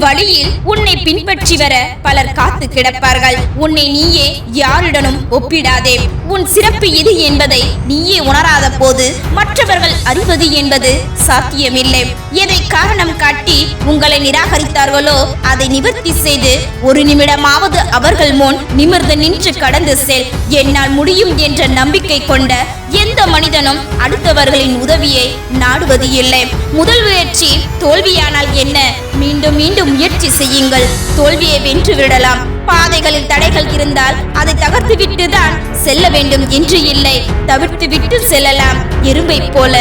வழியில் உன்னை பின்பற்றி வர பலர் காத்து கிடப்பார்கள். உன்னை நீயே யாருடனும் ஒப்பிடாதே. உன் சிறப்பு எது என்பதை நீயே உணராத போது மற்றவர்கள் அறிவது என்பது சாத்தியமில்லை. எதை காரணம் காட்டி உங்களை நிராகரித்தார்களோ அதை நிவர்த்தி செய்து ஒரு நிமிடமாவது அவர்கள் முன் நிமிர்ந்து நின்று கடந்து செல். என்னால் முடியும் என்ற நம்பிக்கை கொண்ட எந்த மனிதனும் அடுத்தவர்களின் உதவியை நாடுவது இல்லை. முதல் முயற்சி தோல்வியானால் என்ன, மீண்டும் மீண்டும் முயற்சி செய்யுங்கள். தோல்வியை வென்று விடலாம். பாதைகளில் தடைகள் இருந்தால் அதை தகர்த்து விட்டுதான் செல்ல வேண்டும் என்று இல்லை, தவிர்த்து விட்டு செல்லலாம். எறும்பை போல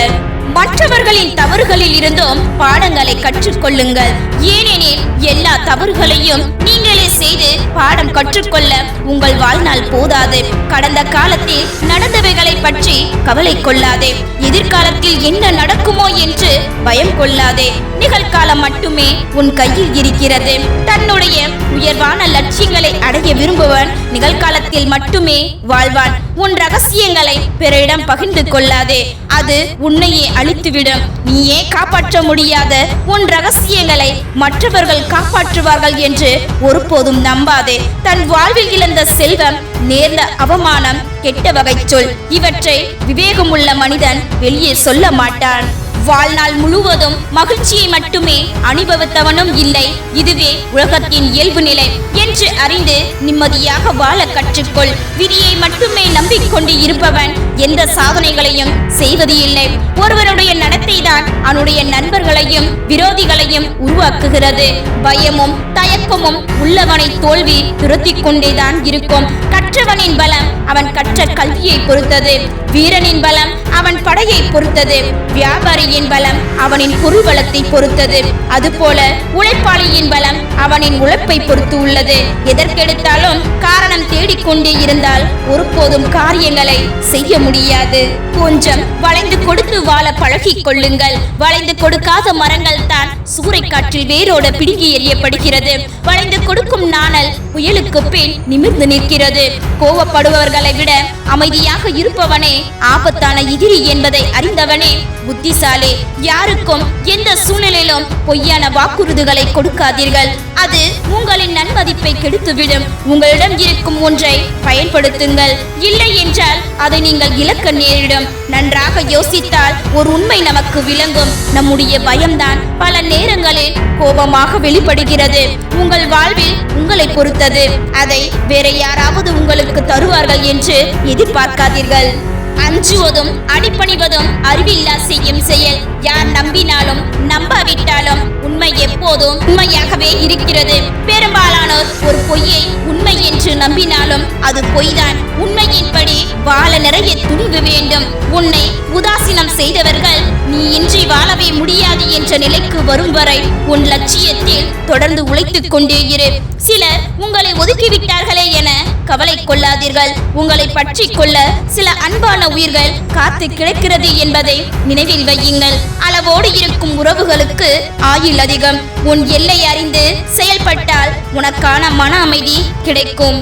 மற்றவர்களின் தவறுகளில் இருந்தும் பாடங்களை கற்றுக்கொள்ளுங்கள். ஏனெனில் எல்லா தவறுகளையும் நீங்களே செய்து பாடம் கற்றுக்கொள்ள உங்கள் வாழ்நாள் போதாது. கடந்த காலத்தில் நடந்தவைகளை பற்றி கவலை கொள்ளாதே. எதிர்காலத்தில் என்ன நடக்குமோ என்று பயம் கொள்ளாதே. நிகழ்காலம் மட்டுமே உன் கையில் இருக்கிறது. தன்னுடைய உயர்வான லட்சியங்களை அடைய விரும்புவன் நிகழ்காலத்தில் மட்டுமே வாழ்வான். உன் ரகசியங்களை பிறரிடம் பகிர்ந்து கொள்ளாதே. அது உன்னையே அழித்துவிடும். நீயே காப்பாற்ற முடியாத உன் ரகசியங்களை மற்றவர்கள் காப்பாற்றுவார்கள் என்று ஒருபோதும் நம்பாதே. தன் வாழ்வில் இழந்த செல்வம், நேர்ந்த அவமானம், கெட்ட வகை சொல், இவற்றை விவேகமுள்ள மனிதன் வெளியே சொல்ல மாட்டான். வாழ்நாள் முழுவதும் மகிழ்ச்சியை மட்டுமே அனுபவித்தவனும் இல்லை. இதுவே உலகத்தின் இயல்பு நிலை என்று அறிந்து நிம்மதியாக வாழ கற்றுக்கொள். விதியை மட்டுமே நம்பிக்கொண்டு இருப்பவன் எந்த சாதனைகளையும் செய்வது இல்லை. ஒருவனுடைய நடத்தை தான் அவனுடைய நண்பர்களையும் விரோதிகளையும் உருவாக்குகிறது. பயமும் தயக்கமும் உள்ளவனை தோல்வி துரத்தி கொண்டேதான் இருக்கும். கற்றவனின் பலம் அவன் கற்ற கல்வியை பொறுத்தது. வீரனின் பலம் அவன் படையை பொறுத்தது. வியாபாரியின் பலம் அவனின் பொருள் வளத்தை பொறுத்தது. அதுபோல உழைப்பாளியின் பலம் அவனின் உழைப்பை பொறுத்து உள்ளது. எதற்கெடுத்தாலும் காரணம் தேடிக்கொண்டே இருந்தால் ஒருபோதும் காரியங்களை செய்ய முடியாது. கொஞ்சம் வளைந்து கொடுத்து வாழ பழகிக் கொள்ளுங்கள். வளைந்து கொடுக்காத மரங்கள் தான் சூறை காற்றில் வேரோட பிடுங்கி எறியப்படுகிறது. வளைந்து கொடுக்கும் நாணல் புயலுக்கு பின் நிமிர்ந்து நிற்கிறது. கோவப்படுபவர்களை விட அமைதியாக இருப்பவனே ஆபத்தான எதிரி என்பதை அறிந்தவனே புத்திசாலி. யாருக்கும் எந்த சூழ்நிலையிலும் பொய்யான வாக்குறுதிகளை கொடுக்காதீர்கள். அது உங்களின் நன்மதிப்பை கெடுத்துவிடும். உங்களிடம் இருக்கும் ஒன்றை பயன்படுத்துங்கள். இல்லை என்றால் அதை நீங்கள் இழக்க நேரிடும். நன்றாக யோசித்தால் ஒரு உண்மை நமக்கு விளங்கும். நம்முடைய பயம்தான் பல நேரங்களில் கோபமாக வெளிப்படுகிறது. உங்கள் வாழ்வில் உங்களை பொறுத்தது. அதை வேற யாராவது உங்களுக்கு தருவார்கள் என்று எதிர்பார்க்காதீர்கள். அஞ்சுவதும் அடிபணிவதும் அறிவில்லா செய்யும் செயல். யார் நம்பினாலும் நம்பாவிட்டாலும் உண்மை எப்போதும் உண்மையாகவே இருக்கிறது. பெரும்பாலானோர் ஒரு பொய்யை உண்மை என்று நம்பினாலும் அது பொய்தான். உண்மையின்படி வாழ நிறைய துணிவு வேண்டும். உன்னை உதாசீனம் செய்தவர்கள் நீ இன்றி வாழவே முடியாது என்ற நிலைக்கு வரும் வரை உன் லட்சியத்தில் தொடர்ந்து உழைத்துக் கொண்டே இரு. சிலர் உங்களை ஒதுக்கிவிட்டார்களே என கவலை கொள்ளாதீர்கள். உங்களை பற்றி கொள்ள சில அன்பான உயிர்கள் காத்து கிடைக்கிறது என்பதை நினைவில் வையுங்கள். அளவோடு இருக்கும் உறவுகளுக்கு ஆயுள் அதிகம். உன் எல்லை அறிந்து செயல்பட்டால் உனக்கான மன அமைதி கிடைக்கும்.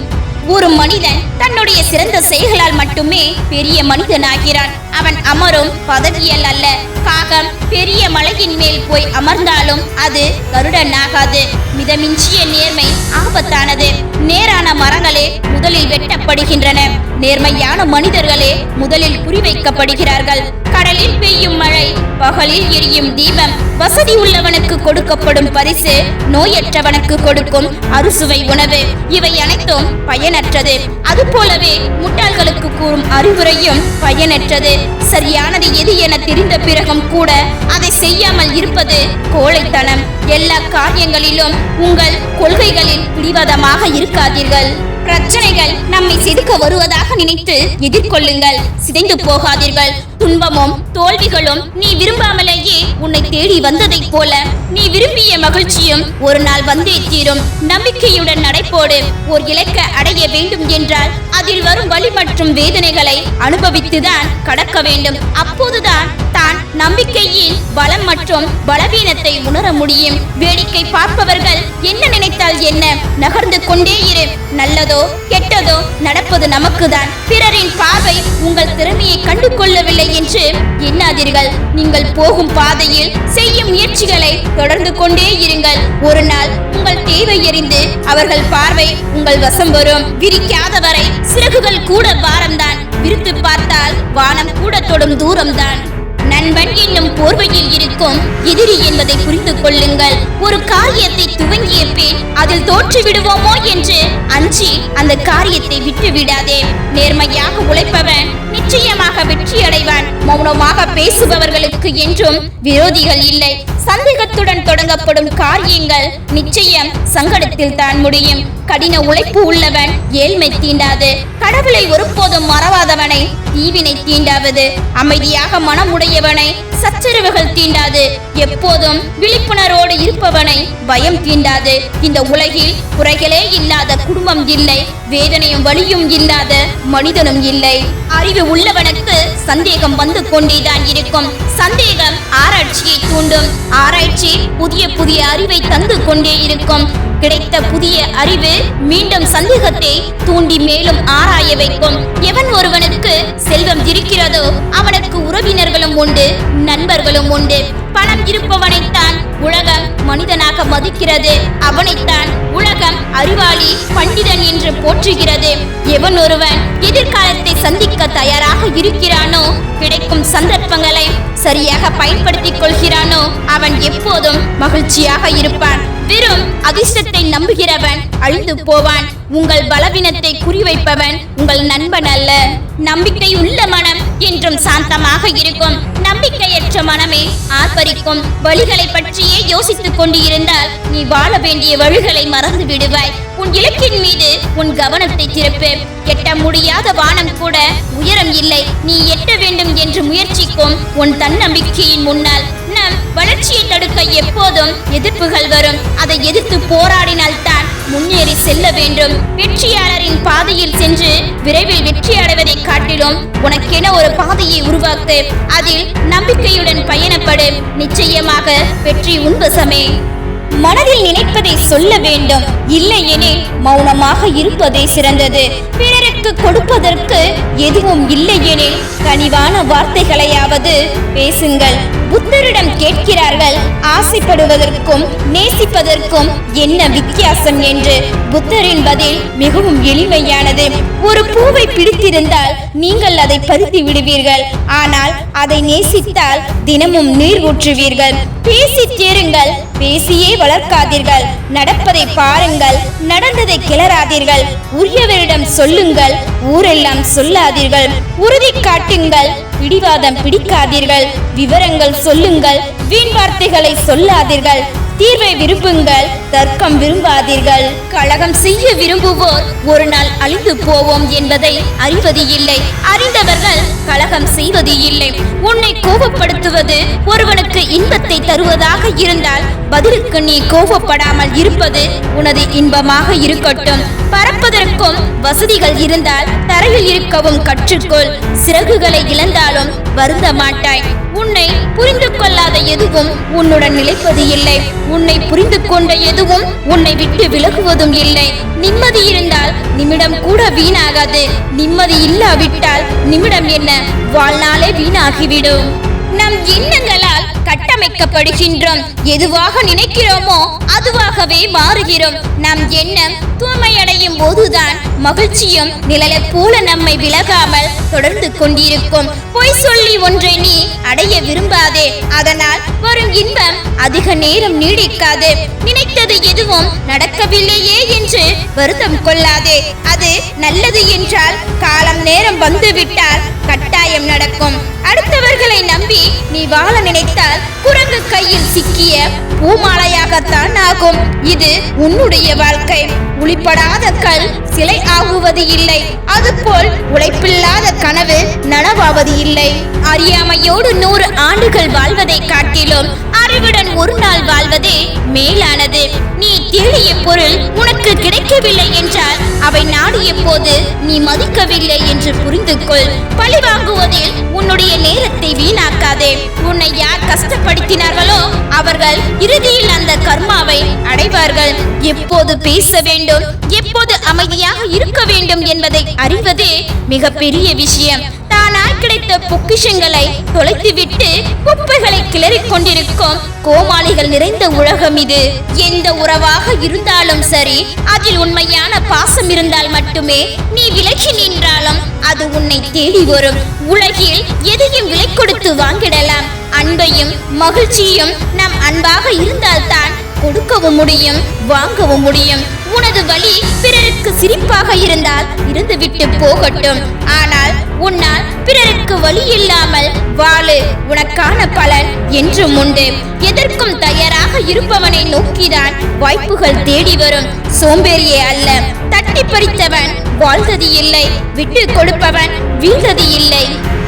ஒரு மனிதன் தன்னுடைய சிறந்த செயல்களால் மட்டுமே பெரிய மனிதனாகிறான். அவன் அமரும் பதவியல் அல்ல. காகம் பெரிய மலையின் மேல் போய் அமர்ந்தாலும் அது கருடனாகாது. மிதமிஞ்சிய நேர்மை ஆபத்தானது. நேரான மரங்களே முதலில் வெட்டப்படுகின்றன. நேர்மையான மனிதர்களே முதலில் குறிவைக்கப்படுகிறார்கள். கடலில் பெய்யும் மழை, பகலில் எரியும் தீபம். வசதி உள்ளவனுக்கு கொடுக்கப்படும் பரிசு நோயற்றவனுக்கு கொடுக்கும் அறுசுவை உணவு. இவை அனைத்தும் பயனற்றது. அதுபோலவே முட்டாள்களுக்கு கூறும் அறிவுரையும் பயனற்றது. சரியானது எது என தெரிந்த பிறகும் கூட அதை செய்யாமல் இருப்பது கோழைத்தனம். எல்லா காரியங்களிலும் உங்கள் கொள்கைகளில் பிடிவாதமாக இருக்காதீர்கள். பிரச்சனைகள் நம்மை செதுக்க வருவதாக நினைத்து எதிர்கொள்ளுங்கள். சிதைந்து போகாதீர்கள். துன்பமும் தோல்விகளும் நீ விரும்பாமலேயே உன்னை தேடி வந்ததை போல நீ விரும்பிய மகிழ்ச்சியும் ஒரு நாள் வந்தே தீரும். நம்பிக்கையுடன் நடைபோடு. ஒரு இலக்கை அடைய வேண்டும் என்றால் அதில் வரும் வலி மற்றும் வேதனைகளை அனுபவித்துதான் கடக்க வேண்டும். அப்போதுதான் தான் நம்பிக்கையின் பலம் மற்றும் பலவீனத்தை உணர முடியும். வேடிக்கை பார்ப்பவர்கள் என்ன நினைத்தால் என்ன, நகர்ந்து கொண்டே இரு. நல்லதோ கெட்டதோ நடப்பது நமக்குதான். பிறரின் பார்வை உங்கள் திறமையை கண்டு கொள்ளவில்லை என்று எண்ணாதீர்கள். நீங்கள் போகும் பாதையில் செய்யும் முயற்சிகளை தொடர்ந்து கொண்டே இருங்கள். ஒரு நாள் உங்கள் தேவை எறிந்து அவர்கள் பார்வை உங்கள் வசம் வரும். விரிக்காதவரை சிறகுகள் கூட பாரம்தான், விரித்து பார்த்தால் வானம் கூட தொடும் தூரம்தான். நண்பன் என்னும் போர்வையில் இருக்கும் எதிரி என்பதை புரிந்து கொள்ளுங்கள். ஒரு காரியத்தை துவங்கிய பின் அதில் தோற்று விடுவோமோ என்று அஞ்சி அந்த காரியத்தை விட்டு விடாதே. நேர்மையாக உழைப்பவன் நிச்சயமாக வெற்றி அடைவான். மௌனமாக பேசுபவர்களுக்கு என்றும் விரோதிகள் இல்லை. சந்தேகத்துடன் தொடங்கப்படும் காரியங்கள் நிச்சயம் சங்கடத்தில் தான் முடியும். கடின உழைப்பு உள்ளவன் ஏழ்மை தீண்டாது. கடவுளை ஒருபோதும் மறவாதவனை தீவினை தீண்டாவது. அமைதியாக மனமுடையவனை சச்சரவுகள் தீண்டாது. எப்போதும் விழிப்புணர்வோடு இருப்பவனை பயம் தீண்டாது. இந்த உலகில் குறைகளே இல்லாத குடும்பம் இல்லை, வேதனையும் வலியும் இல்லாத மனிதனும் இல்லை. அறிவு உள்ளவனுக்கு சந்தேகம் வந்து கொண்டேதான் இருக்கும். சந்தேகம் ஆராய்ச்சியை தூண்டும். ஆராய்ச்சி புதிய புதிய அறிவை தந்து கொண்டே இருக்கும். கிடைத்த புதிய அறிவு மீண்டும் சந்தேகத்தை தூண்டி மேலும் ஆராய வைக்கும். எவன் ஒருவனுக்கு செல்வம் இருக்கிறதோ அவனுக்கு உறவினர்களும் உண்டு, நண்பர்களும் உண்டு. பணம் இருப்பவனைத்தான் உலகம் மனிதனாக மதிக்கிறது. அவனைத்தான் உலகம் அறிவாளி, பண்டிதன் என்று போற்றுகிறது. எவன் ஒருவன் எதிர்காலத்தை சந்திக்க தயாராக இருக்கிறானோ, கிடைக்கும் சந்தர்ப்பங்களை சரியாக பயன்படுத்திக் கொள்கிறானோ, அவன் எப்போதும் மகிழ்ச்சியாக இருப்பான். வெறும் அதிர்ஷ்டத்தை நம்புகிறவன் அழிந்து போவான். உங்கள் பலவீனத்தை குறிவைப்பவன் உங்கள் நண்பன் அல்ல. நம்பிக்கை உள்ள மனம் என்றும் சாந்தமாக இருக்கும். நம்பிக்கையற்ற மனமே ஆர்ப்பரிக்கும். வழிகளை பற்றியே யோசித்துக் கொண்டு இருந்தால் நீ வாழ வேண்டிய வழிகளை மறந்து விடுவாய். உன் இலக்கின் மீது உன் கவனத்தை திருப்பு. எட்ட முடியாத வானம் கூட உயரம் இல்லை. நீ எட்ட வேண்டும் என்று முயற்சிக்கும் உன் தன்னம்பிக்கையின் முன்னால் நம் வளர்ச்சியை தடுக்க எப்போதும் எதிர்ப்புகள் வரும். அதை எதிர்த்து போராடினால் தான் முன்னேறி செல்ல வேண்டும். வெற்றியாளரின் பாதையில் சென்று விரைவில் வெற்றி அடைவதை காட்டிலும் உனக்கென ஒரு பாதையை உருவாக்கு. அதில் நம்பிக்கையுடன் பயணப்படு. நிச்சயமாக வெற்றி உன் வசமே. மனதில் நினைப்பதை சொல்ல வேண்டும். இல்லையெனில் மௌனமாக இருப்பதே சிறந்தது. பிறருக்கு கொடுப்பதற்கு எதுவும் இல்லையெனில் கனிவான வார்த்தைகளையாவது பேசுங்கள். புத்தரிடம் கேட்கிறார்கள், ஆசைப்படுவதற்கும் நேசிப்பதற்கும் என்ன வித்தியாசம் என்று. புத்தரின் பதில் மிகவும் எளிமையானது. ஒரு பூவை பிடித்திருந்தால் நீங்கள் அதை பறித்து விடுவீர்கள். ஆனால் அதை நேசித்தால் தினமும் நீர் ஊற்றுவீர்கள். பேசி தேருங்கள், பேசியே வளர்க்காதீர்கள். நடப்பதை பாருங்கள், நடந்ததை கிளறாதீர்கள். உரியவரிடம் சொல்லுங்கள், ஊரெல்லாம் சொல்லாதீர்கள். உறுதி காட்டுங்கள், பிடிவாதம் பிடிக்காதீர்கள். விவரங்கள் சொல்லுங்கள், வீண் வார்த்தைகளை சொல்லாதீர்கள். தீர்வை விரும்புங்கள், தர்க்கம் விரும்பாதீர்கள். கலகம் செய்ய விரும்புவோர் ஒரு நாள் அழிந்து போவோம் என்பதை அறிவது இல்லை. அறிந்தவர்கள் கலகம் செய்வது இல்லை. உன்னை கோபப்படுத்துவது ஒருவனுக்கு இன்பத்தை தருவதாக இருந்தால் பதிலுக்கு நீ கோபப்படாமல் இருப்பது உனது இன்பமாக இருக்கட்டும். பறப்பதற்கும் வசதிகள் இருந்தால் தரையில் இருக்கவும் கற்றுக்கொள். சிறகுகளை இழந்தாலும் வருந்த மாட்டாய். உன்னை புரிந்து கொள்ளாத எதுவும் உன்னுடன் நிலைப்பது இல்லை. உன்னை புரிந்து கொண்ட எதுவும் உன்னை விட்டு விலகுவதும் இல்லை. நிம்மதி இருந்தால் நிமிடம் கூட வீணாகாது. நிம்மதி இல்லாவிட்டால் நிமிடம் என்ன, வாழ்நாளே வீணாகிவிடும். நம் எண்ணங்களால் கட்டமைக்கப்படுகின்றோம். எதுவாக நினைக்கிறோமோ அதுவாகவே மாறுகிறோம். நம் எண்ணம் தூய்மையடையும் போதுதான் மகிழ்ச்சியும் நிழலை போல நம்மை விலகாமல் தொடர்ந்து கொண்டிருக்கும். பொய் சொல்லி ஒன்றை நீ அடைய விரும்பாதே. அதனால் வரும் இன்பம் அதிக நேரம் நீடிக்காது. நினைத்தது எதுவும் நடக்கவில்லையே என்று வருத்தம் கொள்ளாதே. அது நல்லது என்றால் காலம் நேரம் வந்துவிட்டால் கட்டாயம் நடக்கும். அடுத்தவர்களை நம்பி நீ வாழ நினைத்தால் குரங்கு கையில் சிக்கிய பூமாலையாகத்தான் ஆகும். இது உன்னுடைய வாழ்க்கை. உளிப்படாத கல் சிலை ஆகுவது இல்லை. அதுபோல் உழைப்பில்லாத கனவு நனவாவது இல்லை. அறியாமையோடு 100 ஆண்டுகள் வாழ்வதை காட்டிலும் அறிவுடன் ஒரு நாள் வாழ்வதே மேலானது. நீ தேடிய பொருள் உனக்கு கிடைக்கவில்லை என்றால் அவை நாடிய போது நீ மதிக்கவில்லை என்று புரிந்து கொள். பழி வாங்குவதில் உன்னுடைய நேரத்தை வீணாக்காதே. உன்னை யார் கஷ்டப்படுத்தினார்களோ அவர்கள் இறுதியில் அந்த கர்மாவை அடைவார்கள். எப்போது பேச வேண்டும், எப்போது அமைதியாக இருக்க வேண்டும் என்பதை அறிவதே மிக பெரிய விஷயம். ஆனால் கிடைத்த பொக்கிஷங்களை தொலைத்துவிட்டு குப்பைகளை கிளறிக் கொண்டிருக்கும் கோமாளிகள் நிறைந்த உலகம் இது. எந்த உறவாக இருந்தாலும் சரி, அதில் உண்மையான பாசம் இருந்தால் மட்டுமே நீ விலகி நின்றாலும் அது உன்னை தேடி வரும். உலகில் எதையும் விலை கொடுத்து வாங்கிடலாம். அன்பையும் மகிழ்ச்சியும் நம் அன்பாக இருந்தால்தான் கொடுக்கவும் முடியும், வாங்கவும் முடியும். உனது வழி பிறருக்கு சிரிப்பாக இருந்தால் இருந்துவிட்டு போகட்டும். ஆனால் உன்னால் பிறருக்கு வழி இல்லாமல் வாழு, உனக்கான பலன் என்றும் உண்டு. எதற்கும் தயாராக இருப்பவனை நோக்கிதான் வாய்ப்புகள் தேடி வரும். சோம்பேறியே அல்ல, தட்டி பறித்தவன் வாழ்ந்தது இல்லை, விட்டு கொடுப்பவன் வீழ்ந்தது இல்லை.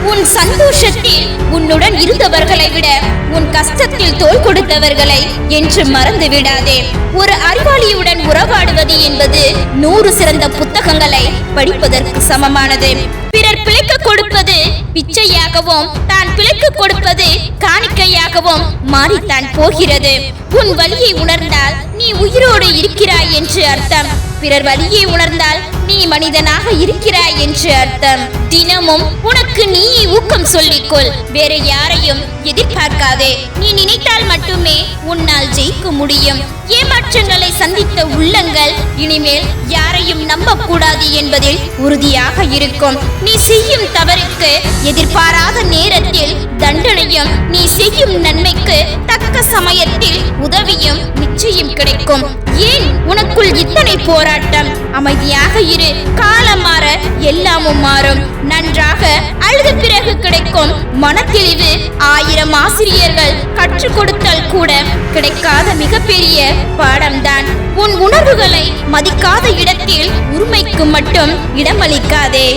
உன் சந்தோஷத்தில் உன்னுடன் இருந்தவர்களை விட உன் கஷ்டத்தில் தோள் கொடுத்தவர்களை என்று மறந்து விடாதே. ஒரு அறிவாளியுடன் உறவாடுவது என்பது 100 சிறந்த புத்தகங்களை படிப்பதற்கு சமமானது. பிறர் பிழைக்க கொடுப்பது பிச்சையாகவும் தான் பிழைக்க கொடுப்பது காணிக்கையாகவும் மாறித்தான் போகிறது. உன் வலியை உணர்ந்தால் நீ உயிரோடு இருக்கிறாய் என்று அர்த்தம். பிறர் வலியை உணர்ந்தால் நீ மனிதனாக இருக்கிறாய் என்று அர்த்தம். தினமும் உனக்கு நீ ஊக்கம் சொல்லிக்கொள். வேற யாரையும் எதிர்பார்க்காதே. நீ நினைத்தால் மட்டுமே உன்னால் ஜெயிக்க முடியும். ஏமாற்றங்களை சந்தித்த உள்ளங்கள் இனிமேல் யாரையும் நம்ப கூடாது என்பதில் உறுதியாக இருக்கும். நீ செய்யும் தவறுக்கு எதிர்பாராத நேரத்தில் தண்டனையும், நீ செய்யும் நன்மைக்கு தக்க சமயத்தில் உதவியும் நிச்சயம் கிடைக்கும். ஏன் உனக்குள் இத்தனை போராட்டம்? அமைதியாக இரு. காலம் மாற எல்லாமும் மாறும். நன்றாக அழுத பிறகு கிடைக்கும் மனத்தெளிவு 1000 ஆசிரியர்கள் கற்றுக் கொடுத்தால் கூட கிடைக்காத மிகப்பெரிய பாடம்தான். உன் உணர்வுகளை மதிக்காத இடத்தில் உரிமைக்கு மட்டும் இடமளிக்காதே.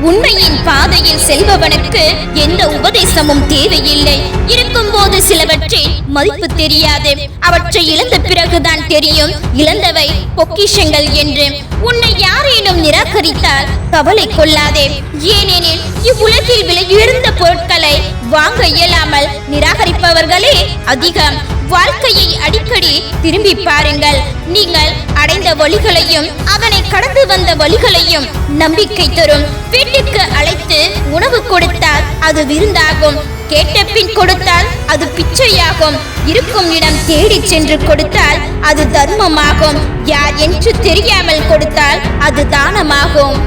உண்மையின் பாதையில் செல்பவனுக்கு எந்த உபதேசமும் தேவையில்லை. இருக்கும்போது சிலவற்றை மதிப்பு தெரியாது. அவற்றை இழந்த பிறகுதான் தெரியும் இழந்தவை பொக்கிஷங்கள் என்று. உன்னை யாரேனும் நிராகரித்தால் கவலை கொள்ளாதே. ஏனெனில் இவ்வுலகில் விலையுயர்ந்த பொருட்களை வாங்க இயலாமல் நிராகரிப்பவர்களே அதிகம். வாழ்க்கையை அடிக்கடி திரும்பி பாருங்கள். நீங்கள் அடைந்த வழிகளையும் அதனை கடந்து வந்த வழிகளையும் நம்பிக்கை தரும். வீட்டுக்கு அழைத்து உணவு கொடுத்தால் அது விருந்தாகும். கேட்ட பின் கொடுத்தால் அது பிச்சையாகும். இருக்கும் இடம் தேடி சென்று கொடுத்தால் அது தர்மமாகும். யார் என்று தெரியாமல் கொடுத்தால் அது தானமாகும்.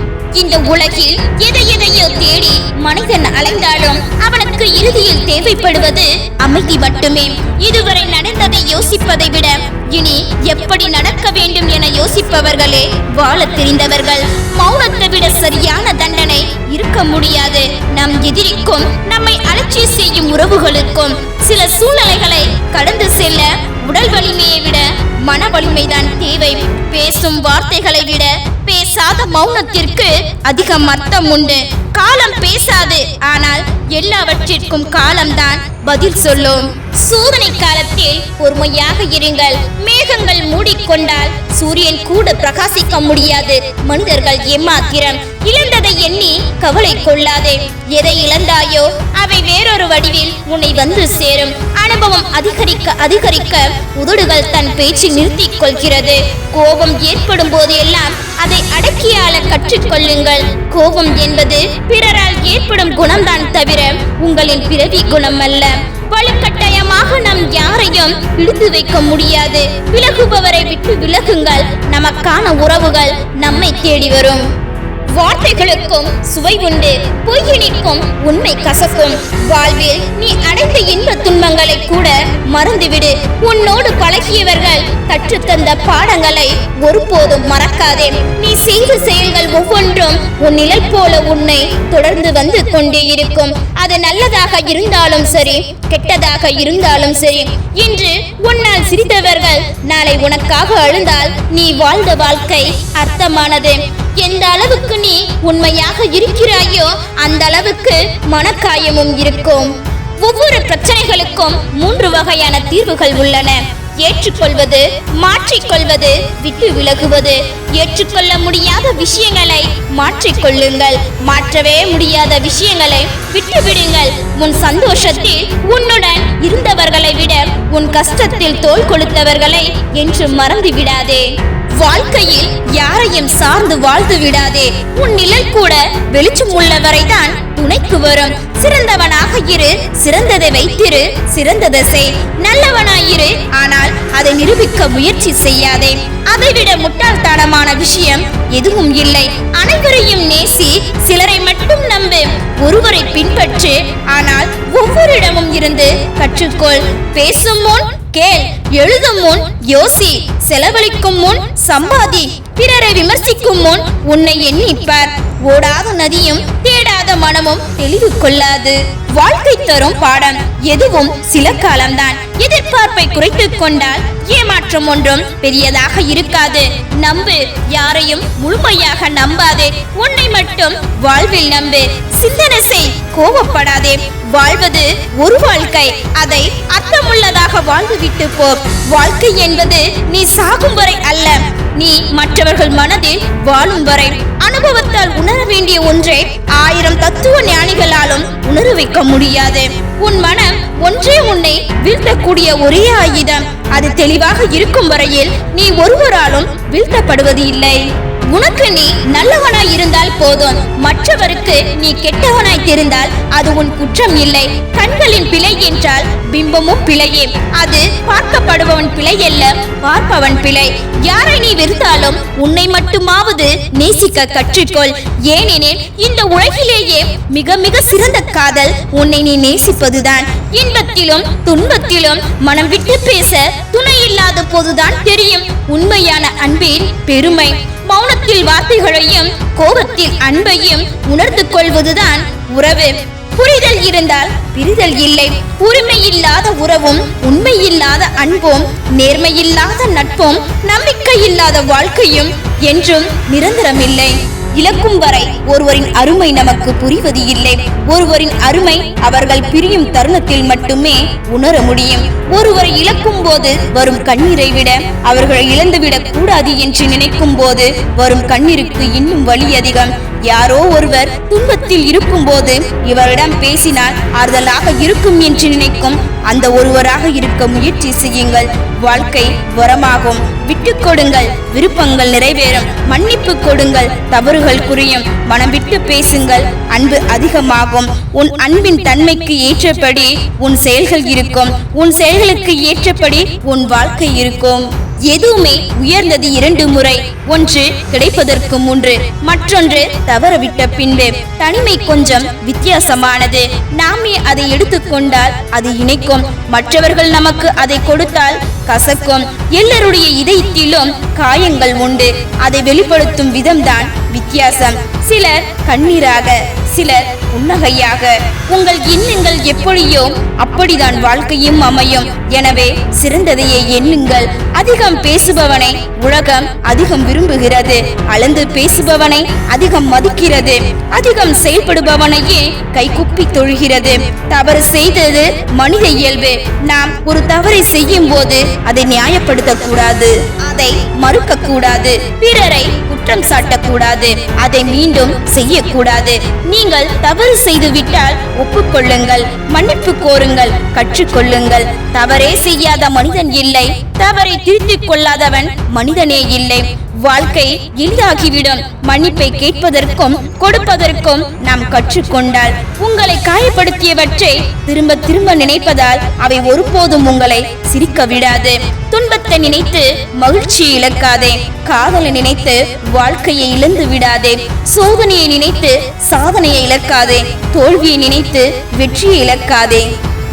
இந்த உலகில் எதையோ தேடி மனிதன் அலைந்தாலும் அவனுக்கு இறுதியில் தேவைப்படுவது அமைதி மட்டுமே. இதுவரை நடந்ததை யோசிப்பதை விட இனி எப்படி நடக்க வேண்டும் என யோசிப்பவர்களே வாழ தெரிந்தவர்கள். மௌனத்தை விட சரியான தண்டனை இருக்க முடியாது. நம் எதிரிக்கும் நம்மை அலட்சி செய்யும் உறவுகளுக்கும் சில சூழ்நிலைகளை கடந்து செல்ல உடல் வலிமையை விட மன வலிமைதான் தேவை. பேசும் வார்த்தைகளை விட பேசாத மௌனத்திற்கு அதிகம் அர்த்தம் உண்டு. காலம் பேசாது, ஆனால் எல்லாவற்றிற்கும் காலம்தான் பதில் சொல்லும். சோதனை காலத்தில் பொறுமையாக இருங்கள். மேகங்கள் மூடிக்கொண்டால் சூரியன் கூட பிரகாசிக்க முடியாது. மனிதர்கள் ஏமாத்திரம். இழந்ததை எண்ணி கவலை கொள்ளாதே. எதை இழந்தாயோ அவை வேறொரு வடிவில் உன்னை வந்து சேரும். அனுபவம் அதிகரிக்க அதிகரிக்க உதடுகள் தன் பேச்சு நிறுத்திக் கொள்கிறது. கோபம் ஏற்படும் போது எல்லாம் அதை அடக்கியாள கற்றுக்கொள்ளுங்கள். கோபம் என்பது பிறரால் ஏற்படும் குணம்தான் தவிர உங்களின் பிறவி குணம் அல்ல. வலுக்கட்டாயமாக நம் யாரையும் இழுத்து வைக்க முடியாது. விலகுபவரை விட்டு விலகுங்கள். நமக்கான உறவுகள் நம்மை தேடி வரும். வார்த்தைகளுக்கும் சுவை உண்டு. பொய்யினிக்கும் உண்மை கசக்கும். வாழ்வில் நீ அடைந்த இன்ப துன்பங்களை கூட மறந்துவிடு. உன்னோடு பழகியவர்கள் கற்றுத்தந்த பாடங்களை ஒருபோதும் மறக்காதே. நீ செய்த செயல்கள் ஒவ்வொன்றும் உன் நிழல் போல உன்னை தொடர்ந்து வந்து கொண்டே இருக்கும். அது நல்லதாக இருந்தாலும் சரி, கெட்டதாக இருந்தாலும் சரி. இன்று உன்னால் சிரித்தவர்கள் நாளை உனக்காக அழுந்தால் நீ வாழ்ந்த வாழ்க்கை அர்த்தமானது. எந்த அளவுக்கு நீ உண்மையாக இருக்கிறாயோ அந்த அளவுக்கு மனக்காயமும் இருக்கும். ஒவ்வொரு பிரச்சனைகளுக்கும் 3 வகையான தீர்வுகள் உள்ளன. ஏற்றுக்கொள்வது, மாற்றிக்கொள்வது, விட்டு விலகுவது. ஏற்றுக்கொள்ள முடியாத விஷயங்களை மாற்றிக்கொள்ளுங்கள். மாற்றவே முடியாத விஷயங்களை விட்டுவிடுங்கள். உன் சந்தோஷத்தில் உன்னுடன் இருந்தவர்களை விட உன் கஷ்டத்தில் தோள் கொடுத்தவர்களை என்று மறந்து விடாதே. வாழ்க்கையில் யாரையும் சார்ந்து வாழ்ந்து விடாதே. உன் நிழல் கூட வெளிச்சம் உள்ளவரைதான் துணைக்கு வரும். சிறந்தவனாக இரு, சிறந்ததை வைத்திரு, சிறந்ததை செய். நல்லவனாயிரு, ஆனால் அதை நிரூபிக்க முயற்சி செய்யாதே. அதைவிட முட்டாள்தனமான விஷயம் எதுவும் இல்லை. அனைவரையும் நேசி, சிலரை மட்டும் நம்பு. ஒருவரை பின்பற்று, ஆனால் ஒவ்வொரு இடமும் இருந்து கற்றுக்கொள். பேசும் முன் கேள், எழுதும் முன் யோசி, செலவழிக்கும் முன் சம்பாதி, பிறரை விமர்சிக்கும் முன் உன்னை எண்ணிப்பார். ஓடாத நதியும் தேடாத மனமும் தெளிவு கொள்ளாது. வாழ்க்கை தரும் பாடம் எதுவும் சில காலம்தான். எதிர்பார்ப்பை குறைத்துக் கொண்டால் ஏமாற்றம் ஒன்றும் பெரியதாக இருக்காது. நம்பு, யாரையும் முழுமையாக நம்பாதே. உன்னை மட்டும் வாழ்வில் நம்பு. சிந்தனை செய், கோபப்படாதே. வாழ்வது ஒரு வாழ்க்கை, அதை அர்த்தமுள்ளதாக வாழ்ந்துவிட்டு போ. வாழ்க்கை என்பது நீ சாகும் வரை அல்ல, நீ மற்றவர்கள் மனதில் வாழும் வரை. அனுபவத்தால் உணர வேண்டிய ஒன்றை 1000 தத்துவ ஞானிகளாலும் உணர வைக்க முடியாது. உன் மனம் ஒன்றே உன்னை வீழ்த்தக்கூடிய ஒரே ஆயுதம். அது தெளிவாக இருக்கும் வரையில் நீ ஒருவராலும் வீழ்த்தப்படுவது இல்லை. உனக்கு நீ நல்லவனாய் இருந்தால் போதும். மற்றவருக்கு நீ கெட்டவனாய் தெரிந்தால் அது உன் குற்றம் இல்லை. கண்களின் பிழை என்றால் பிம்பமும் பிழையே. அது பார்க்கப்படுபவன் பிழை அல்ல, பார்ப்பவன் பிழை. யாரை நீ வெறுத்தாலும் உன்னை மட்டுமாவது நேசிக்க கற்றுக்கொள். ஏனெனில் இந்த உலகிலேயே மிக மிக சிறந்த காதல் உன்னை நீ நேசிப்பதுதான். இன்பத்திலும் துன்பத்திலும் மனம் விட்டு பேச துணை இல்லாத போதுதான் தெரியும் உண்மையான அன்பின் பெருமை. மௌனத்தில் வார்த்தைகளையும் கோபத்தில் அன்பையும் உணர்ந்து கொள்வதுதான் உறவு. புரிதல் இருந்தால் பிரிதல் இல்லை. உரிமை இல்லாத உறவும், உண்மை இல்லாத அன்பும், நேர்மை இல்லாத நட்பும், நம்பிக்கை இல்லாத வாழ்க்கையும் என்றும் நிரந்தரமில்லை. இழக்கும் வரை ஒருவரின் அருமை நமக்கு புரிவது இல்லை. ஒருவரின் அருமை அவர்கள் பிரியும் தருணத்தில் மட்டுமே உணர முடியும். ஒருவரை இழக்கும் போது வரும் கண்ணீரை விட அவர்களை இழந்துவிடக் கூடாது என்று நினைக்கும் போது வரும் கண்ணீருக்கு இன்னும் வலி அதிகம். யாரோ ஒருவர் துன்பத்தில் இருக்கும் போது இவரிடம் பேசினால் ஆறுதலாக இருக்கும் என்று நினைக்கும் அந்த ஒருவராக இருக்க முயற்சி செய்யுங்கள். வாழ்க்கை வரமாகும். விட்டு கொடுங்கள், விருப்பங்கள் நிறைவேறும். மன்னிப்பு கொடுங்கள், தவறுகள் குறையும். மனம் விட்டு பேசுங்கள், அன்பு அதிகமாகும். உன் அன்பின் தன்மைக்கு ஏற்றபடி உன் செயல்கள் இருக்கும். உன் செயல்களுக்கு ஏற்றபடி உன் வாழ்க்கை இருக்கும். எதுவுமே உயர்ந்தது 2 முறை. ஒன்று கிடைப்பதற்கு முன்பு, மற்றொன்று தவறவிட்ட பின்பு. தனிமை கொஞ்சம் வித்தியாசமானது. நாமே அதை எடுத்துக்கொண்டால் அது இணைக்கும். மற்றவர்கள் நமக்கு அதை கொடுத்தால் கசக்கும். எல்லாருடைய இதயத்திலும் காயங்கள் உண்டு. அதை வெளிப்படுத்தும் விதம்தான் வித்தியாசம். சிலர் கண்ணீராக, சிலர் புன்னகையாக. உங்கள் எண்ணங்கள் எப்படியோ அப்படிதான் வாழ்க்கையும் அமையும். எனவே சிறந்ததையே எண்ணுங்கள். அதிகம் பேசுபவனை உலகம் அதிகம் விரும்புகிறது. அளந்து பேசுபவனை அதிகம் மதிக்கிறது. அதிகம் செயல்படுபவனையே கைகுப்பி தொழுகிறது. தவறு செய்தது மனித இயல்பு. நாம் ஒரு தவறை செய்யும் போது அதை நியாயப்படுத்த கூடாது, அதை மறுக்க கூடாது, பிறரை குற்றம் சாட்டக்கூடாது, அதை மீண்டும் செய்யக்கூடாது. நீங்கள் தவறு செய்து விட்டால் ஒப்புக்கொள்ளுங்கள், மன்னிப்பு கோருங்கள், கற்றுக்கொள்ளுங்கள். தவறே செய்யாத மனிதன் இல்லை. தவறை திருத்திக் கொள்ளாதவன் மனிதனே இல்லை. வாழ்க்கை எளிதாகிவிடும். மன்னிப்பை கேட்பதற்கும் கொடுப்பதற்கும் நாம் கற்றுக்கொண்டால். உங்களை காயப்படுத்தியவற்றை திரும்ப திரும்ப நினைப்பதால் அவை ஒருபோதும் உங்களை சிரிக்க விடாது. துன்பத்தை நினைத்து மகிழ்ச்சியை இழக்காதே. காதலை நினைத்து வாழ்க்கையை இழந்து விடாதே. சோதனையை நினைத்து சாதனையை இழக்காதே. தோல்வியை நினைத்து வெற்றியை இழக்காதே.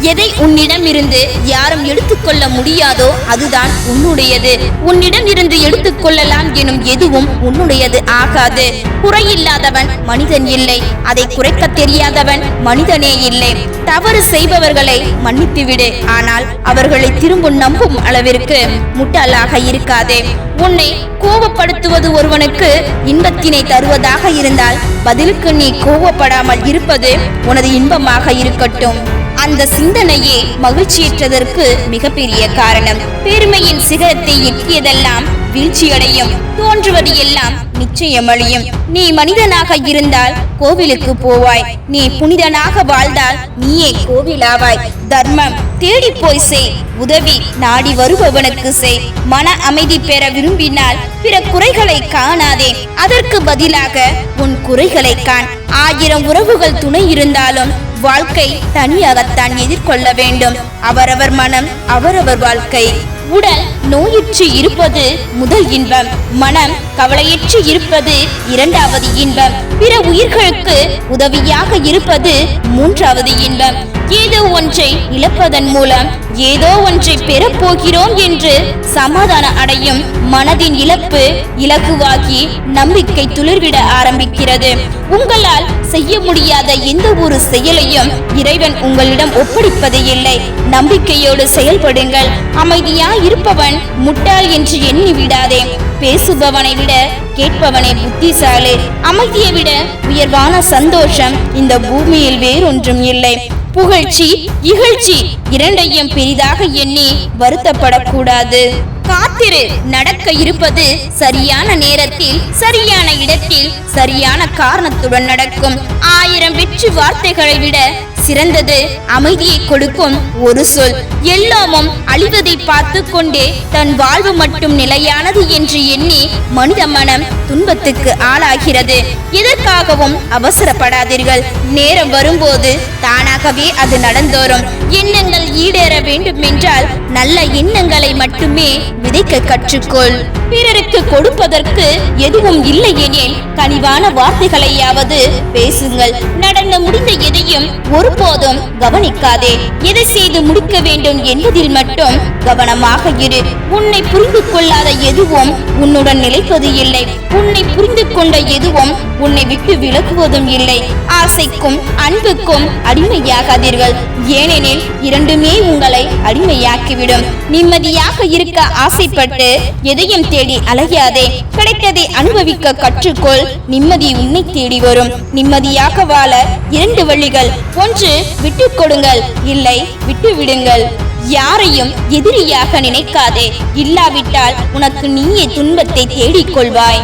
எதை உன்னிடம் இருந்து யாரும் எடுத்துக்கொள்ள முடியாதோ அதுதான் உன்னுடையது. உன்னிடம் இருந்து எடுத்துக்கொள்ளலாம் எனும் எதுவும் உன்னுடையது ஆகாது. குறையில்லாதவன் மனிதன் இல்லை. அதை குறைக்க தெரியாதவன் மனிதனே இல்லை. தவறு செய்பவர்களை மன்னித்துவிடு, ஆனால் அவர்களை திரும்ப நம்பும் அளவிற்கு முட்டாளாக இருக்காதே. உன்னை கோபப்படுத்துவது ஒருவனுக்கு இன்பத்தினை தருவதாக இருந்தால் பதிலுக்கு நீ கோபப்படாமல் இருப்பது உனது இன்பமாக இருக்கட்டும். அந்த சிந்தனையே மகிழ்ச்சியற்றதற்கு மிகப்பெரிய காரணம். பெருமையின் சிகரத்தை எட்டியதெல்லாம் வீழ்ச்சியடையும். தோன்றுவது எல்லாம் நிச்சயம் அழியும். நீ மனிதனாக இருந்தால் கோவிலுக்கு போவாய். நீ புனிதனாக வாழ்ந்தால் நீயே கோவிலாவாய். தர்மம், தேடி போய் செய். உதவி நாடி வருபவனுக்கு செய். மன அமைதி பெற விரும்பினால் பிற குறைகளை காணாதே, அதற்கு பதிலாக உன் குறைகளை காண். 1000 உறவுகள் துணை இருந்தாலும் வாழ்க்கை தனியாகத்தான் எதிர்கொள்ள வேண்டும். அவரவர் மனம் அவரவர் வாழ்க்கை. உடல் நோயுற்று இருப்பது முதல் இன்பம், மனம் கவலையற்று இருப்பது 2வது இன்பம், பிற உயிர்களுக்கு உதவியாக இருப்பது 3வது இன்பம். ஏதோ ஒன்றை இழப்பதன் மூலம் ஏதோ ஒன்றை பெறப்போகிறோம் என்று சமாதானம் அடையும் மனதின் இழப்பு இலகுவாகி நம்பிக்கை துளிர்விட ஆரம்பிக்கிறது. உங்களால் செய்ய முடியாத எந்த ஒரு செயலையும் இறைவன் உங்களிடம் ஒப்படைப்பது இல்லை. நம்பிக்கையோடு செயல்படுங்கள். அமைதியாய் இருப்பவன் முட்டாள் என்று எண்ணி விடாதே. பேசுபவனை விட கேட்பவனை புத்திசாலி. அமைதியை விட உயர்வான சந்தோஷம் இந்த பூமியில் வேறொன்றும் இல்லை. புகழ்ச்சி இகழ்ச்சி இரண்டையும் பெரிதாக எண்ணி வருத்தப்படக்கூடாது. காத்திரு. நடக்க இருப்பது சரியான நேரத்தில் சரியான இடத்தில் சரியான காரணத்துடன் நடக்கும். 1000 வெற்றி வார்த்தைகளை விட சிறந்தது அமைதியை கொடுக்கும் ஒரு சொல். எல்லாமும் அழிவதை பார்த்து கொண்டே தன் வாழ்வு மட்டும் நிலையானது என்று எண்ணி மனித மனம் துன்பத்துக்கு ஆளாகிறது. எதற்காகவும் அவசரப்படாதீர்கள். நேரம் வரும்போது தானாகவே அது நடந்தோறும். எண்ணங்கள் ஈடேற வேண்டும் என்றால் நல்ல எண்ணங்களை மட்டுமே விதைக்க கற்றுக்கொள். பிறருக்கு கொடுப்பதற்கு எதுவும் இல்லை எனில் கனிவான வார்த்தைகளையாவது பேசுங்கள். நடந்து முடிந்த எதையும் ஒருபோதும் கவனிக்காதே. எதை செய்து முடிக்க வேண்டும் என்பதில் மட்டும் கவனமாக இரு. உன்னை புரிந்து கொள்ளாத எதுவும் உன்னுடன் நிலைப்பது இல்லை. உன்னை புரிந்து கொண்ட எதுவும் உன்னை விட்டு விலகுவதும் இல்லை. ஆசைக்கும் அன்புக்கும் அடிமையாகாதீர்கள். ஏனெனில் இரண்டுமே உங்களை அடிமையாக்கிவிடும். நிம்மதியாக இருக்க ஆசைப்பட்டு எதையும் தேடி அலையாதே. கிடைத்ததை அனுபவிக்க கற்றுக்கொள். நிம்மதி உன்னை தேடி வரும். நிம்மதியாக வாழ 2 வழிகள். ஒன்று விட்டு கொடுங்கள், இல்லை விட்டு விடுங்கள். யாரையும் எதிரியாக நினைக்காதே. இல்லாவிட்டால் உனக்கு நீயே துன்பத்தை தேடிக்கொள்வாய்.